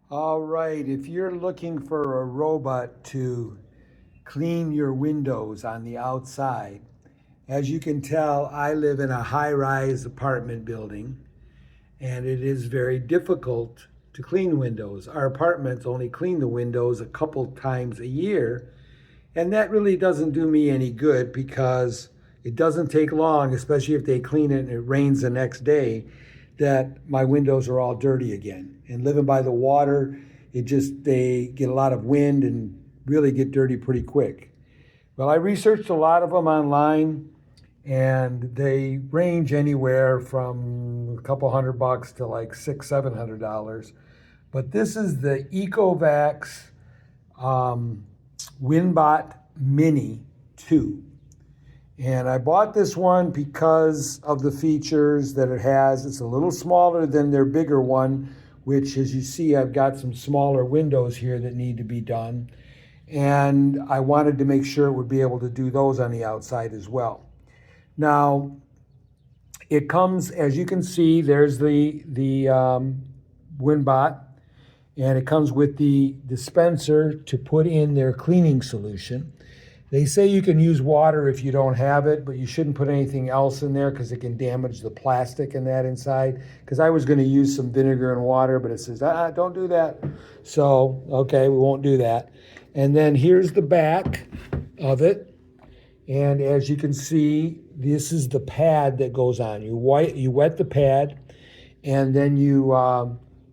All right, if you're looking for a robot to clean your windows on the outside, as you can tell, I live in a high-rise apartment building, and it is very difficult to clean windows. Our apartments only clean the windows a couple times a year, and that really doesn't do me any good because it doesn't take long, especially if they clean it and it rains the next day, that my windows are all dirty again. And living by the water, they get a lot of wind and really get dirty pretty quick. Well, I researched a lot of them online, and they range anywhere from a couple $100 to like $600-700. But this is the Ecovacs Winbot Mini 2. And I bought this one because of the features that it has. It's a little smaller than their bigger one, which, as you see, I've got some smaller windows here that need to be done. And I wanted to make sure it would be able to do those on the outside as well. Now, it comes, as you can see, there's the Winbot, and it comes with the dispenser to put in their cleaning solution. They say you can use water if you don't have it, but you shouldn't put anything else in there because it can damage the plastic and that inside. Because I was going to use some vinegar and water, but it says, don't do that. So, okay, we won't do that. And then here's the back of it. And as you can see, this is the pad that goes on. You wet the pad, and then you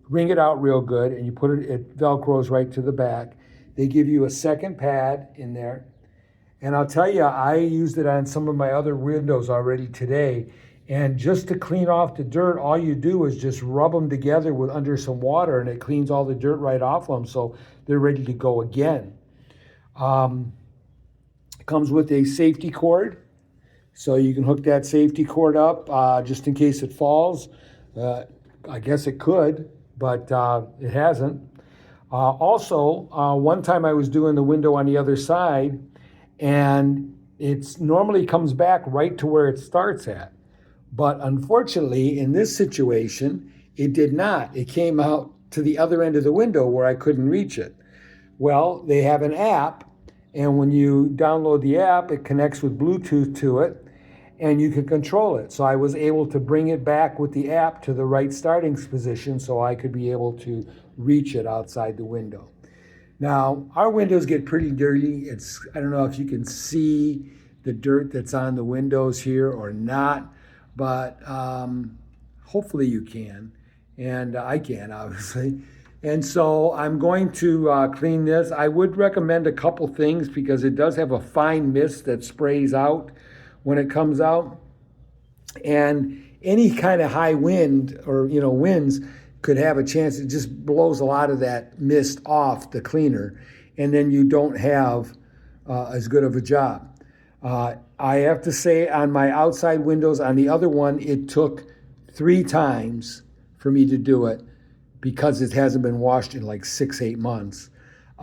wring it out real good, and you put it, it Velcros right to the back. They give you a second pad in there. And I'll tell you, I used it on some of my other windows already today. And just to clean off the dirt, all you do is just rub them together with under some water, and it cleans all the dirt right off them, so they're ready to go again. It comes with a safety cord, so you can hook that safety cord up just in case it falls. I guess it could, but it hasn't. Also, one time I was doing the window on the other side, and it normally comes back right to where it starts at. But unfortunately, in this situation, it did not. It came out to the other end of the window where I couldn't reach it. Well, they have an app, and when you download the app, it connects with Bluetooth to it, and you can control it. So I was able to bring it back with the app to the right starting position so I could be able to reach it outside the window. Now, our windows get pretty dirty. I don't know if you can see the dirt that's on the windows here or not, but hopefully you can. And I can, obviously. And so I'm going to clean this. I would recommend a couple things because it does have a fine mist that sprays out when it comes out. And any kind of high wind or winds could have a chance. It just blows a lot of that mist off the cleaner, and then you don't have as good of a job. I have to say, on my outside windows, on the other one, it took 3 times for me to do it because it hasn't been washed in like 6-8 months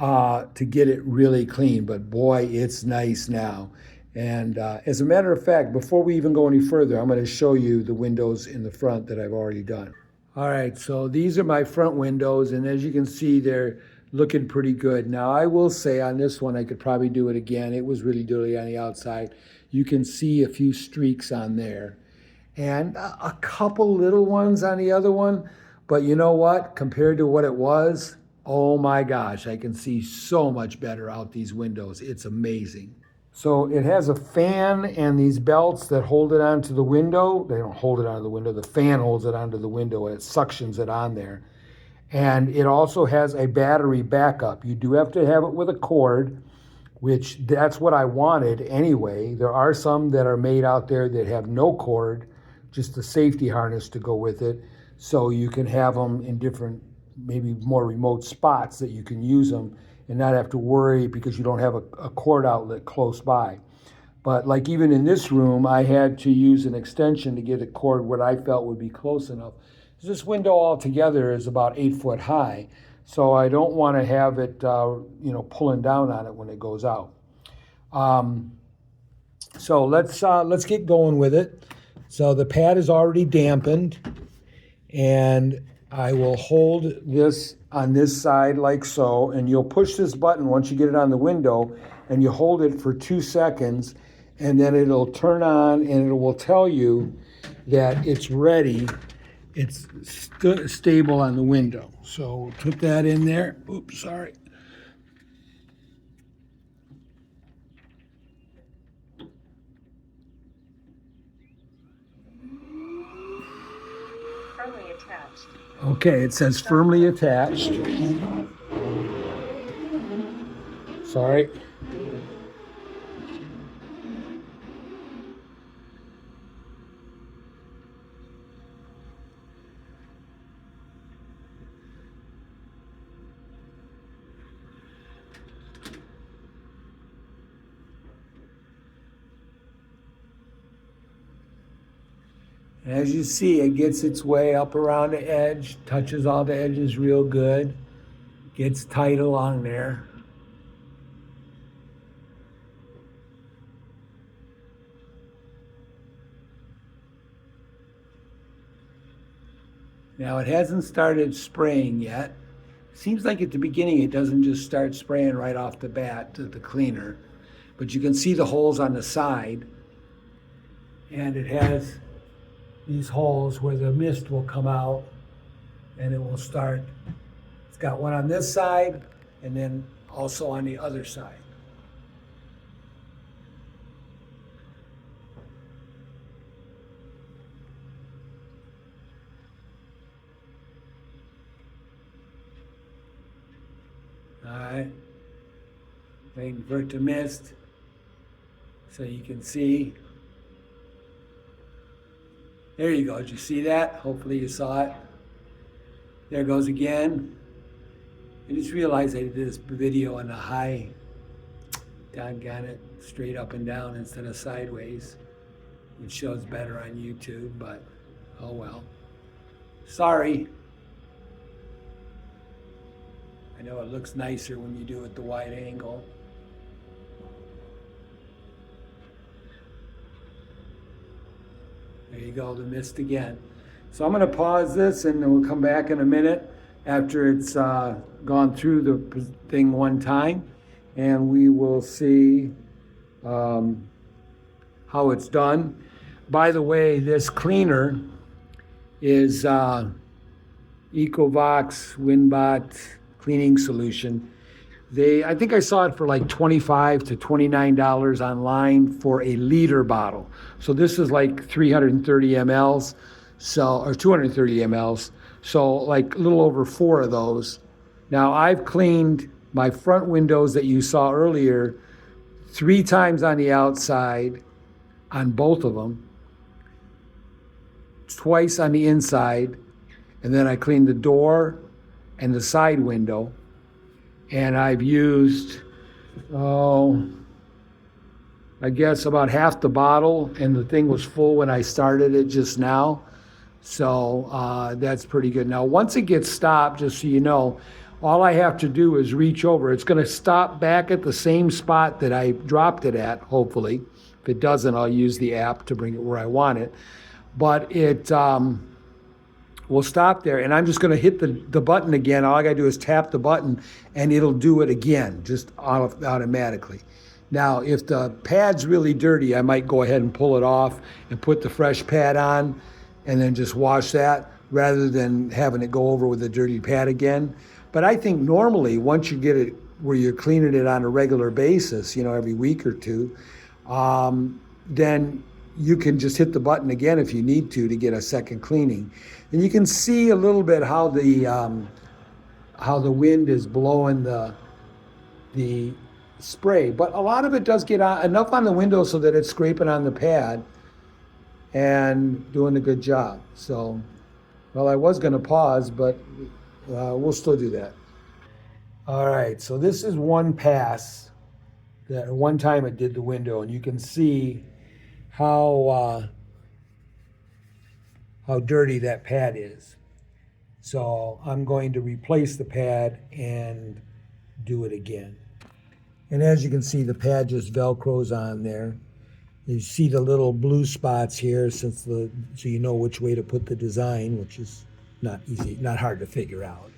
to get it really clean. But boy, it's nice now. And as a matter of fact, before we even go any further, I'm going to show you the windows in the front that I've already done. All right, so these are my front windows, and as you can see, they're looking pretty good. Now, I will say on this one, I could probably do it again. It was really dirty on the outside. You can see a few streaks on there, and a couple little ones on the other one. But you know what? Compared to what it was, oh my gosh, I can see so much better out these windows. It's amazing. So it has a fan and these belts that hold it onto the window. They don't hold it onto the window. The fan holds it onto the window, and it suctions it on there. And it also has a battery backup. You do have to have it with a cord, which that's what I wanted anyway. There are some that are made out there that have no cord, just a safety harness to go with it. So you can have them in different, maybe more remote spots that you can use them and not have to worry because you don't have a cord outlet close by. But like even in this room, I had to use an extension to get a cord what I felt would be close enough. This window altogether is about 8 foot high, so I don't want to have it, pulling down on it when it goes out. So let's get going with it. So the pad is already dampened, and I will hold this on this side like so, and you'll push this button once you get it on the window, and you hold it for 2 seconds, and then it'll turn on and it will tell you that it's ready. It's stable on the window. So we'll put that in there. Oops, sorry. Firmly attached. Okay, it says firmly attached. Sorry. As you see, it gets its way up around the edge, touches all the edges real good, gets tight along there. Now it hasn't started spraying yet. Seems like at the beginning it doesn't just start spraying right off the bat to the cleaner, but you can see the holes on the side, and it has these holes where the mist will come out and it will start. It's got one on this side and then also on the other side. All right, waiting for it to mist so you can see. There you go. Did you see that? Hopefully you saw it. There it goes again. I just realized I did this video on a high, doggone it, straight up and down instead of sideways, which shows better on YouTube, but oh well. Sorry. I know it looks nicer when you do it the wide angle. There you go, the mist again. So I'm going to pause this and then we'll come back in a minute after it's gone through the thing one time, and we will see how it's done. By the way, this cleaner is Ecovacs Winbot cleaning solution. I think I saw it for like $25 to $29 online for a liter bottle. So this is like 330 mLs, or 230 mLs. So like a little over 4 of those. Now I've cleaned my front windows that you saw earlier 3 times on the outside on both of them, twice on the inside, and then I cleaned the door and the side window. And I've used, I guess about half the bottle, and the thing was full when I started it just now. So that's pretty good. Now, once it gets stopped, just so you know, all I have to do is reach over. It's going to stop back at the same spot that I dropped it at, hopefully. If it doesn't, I'll use the app to bring it where I want it. But it will stop there, and I'm just going to hit the button again. All I got to do is tap the button, and it'll do it again, just automatically. Now, if the pad's really dirty, I might go ahead and pull it off and put the fresh pad on and then just wash that rather than having it go over with a dirty pad again. But I think normally, once you get it where you're cleaning it on a regular basis, every week or two, then you can just hit the button again if you need to get a second cleaning. And you can see a little bit how the wind is blowing the spray, but a lot of it does get enough on the window so that it's scraping on the pad and doing a good job. So, well, I was going to pause, but we'll still do that. All right, so this is one pass, one time it did the window, and you can see how dirty that pad is. So I'm going to replace the pad and do it again. And as you can see, the pad just Velcros on there. You see the little blue spots here, so you know which way to put the design, which is not easy, not hard to figure out.